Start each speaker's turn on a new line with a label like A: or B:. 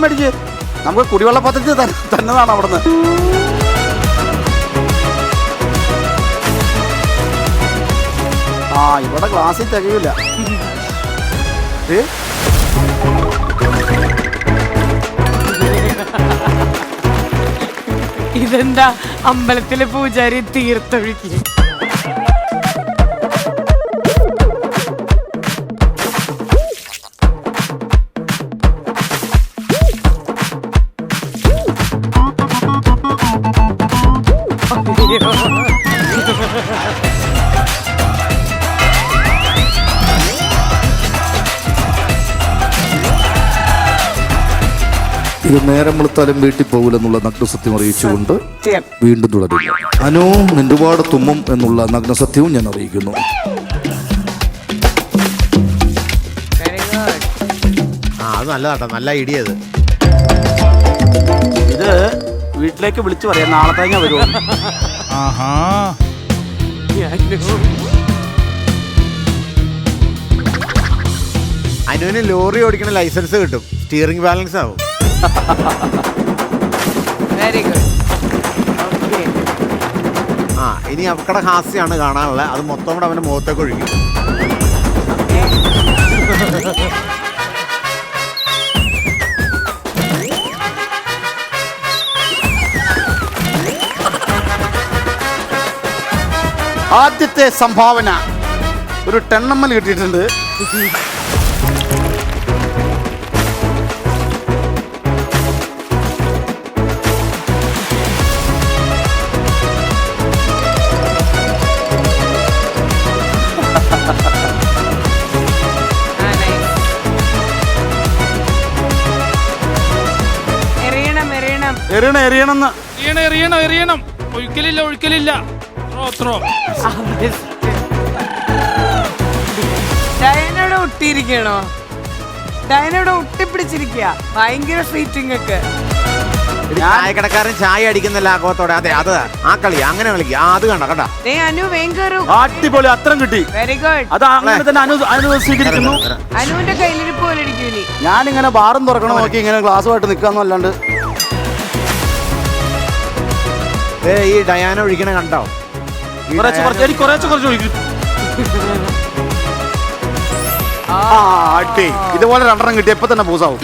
A: വെള്ളം മേടിച്ച് നമുക്ക് കുടിവെള്ള പദ്ധതി തന്നതാണ് അവിടുന്ന്. ആ ഇവിടെ ഗ്ലാസ്സിൽ തികയില്ല.
B: ഇതെന്താ അമ്പലത്തിലെ പൂജാരി തീർത്തൊഴുക്കി?
C: ഇത് നേരം വെളുത്താലും വീട്ടിൽ പോകില്ലെന്നുള്ള നഗ്നസത്യം അറിയിച്ചുകൊണ്ട് വീണ്ടും തുടരുന്നു. അനു നിന്റുപാട് തുമ്മും എന്നുള്ള നഗ്നസത്യവും ഞാൻ അറിയിക്കുന്നു.
D: അത് നല്ലതാട്ടോ, നല്ല ഐഡിയ അത്.
A: ഇത് വീട്ടിലേക്ക് വിളിച്ചു പറയാം, നാളെ തന്നെ വരുമോ?
D: അനുവിന് ലോറി ഓടിക്കുന്ന ലൈസൻസ് കിട്ടും, സ്റ്റിയറിംഗ് ബാലൻസ് ആവും.
B: Very good.
D: ആ ഇനി അവക്കടെ ഹാസ്യാണ് കാണാനുള്ളത്, അത് മൊത്തം കൂടെ അവന്റെ മുഖത്തേക്ക് ഒഴുകി.
A: ആദ്യത്തെ സംഭാവന ഒരു 10 ml കിട്ടിയിട്ടുണ്ട്.
E: എറിയണം. ഒഴിക്കലില്ല.
B: ഡയനോടെ ഒട്ടിയിരിക്കണോ? ഡയനോടെ ഒട്ടിപ്പിടിച്ചിരിക്കുക. ഭയങ്കര സ്ട്രീറ്റിംഗ് ഒക്കെ.
D: ചായക്കടക്കാരൻ ചായ അടിക്കുന്ന ലാഘവത്തോടെ. അതെ അത് ആ കളി അങ്ങനെ കളിക്കുക. അത് കണ്ട
B: അനു വേങ്കരു
A: അടിപൊളി, അത്രം കിട്ടി.
B: Very good.
A: അത് അങ്ങനെ തന്നെ അനു സ്വീകരിക്കുന്നു.
B: അനുവിന്റെ കയ്യിലിരിപ്പ് പോലെ ഇരിക്കും.
A: ഞാനിങ്ങനെ ബാറും തുറക്കണം നോക്കി ഇങ്ങനെ ഗ്ലാസ്സുമായിട്ട് നിൽക്കാന്നല്ലാണ്ട്.
D: ഈ ഡയാന ഒഴിക്കണ കണ്ടോ?
A: കുറച്ച് ഒഴിക്കും. ഇതുപോലെ 2 കിട്ടി, എപ്പൊ തന്നെ പൂസാവും.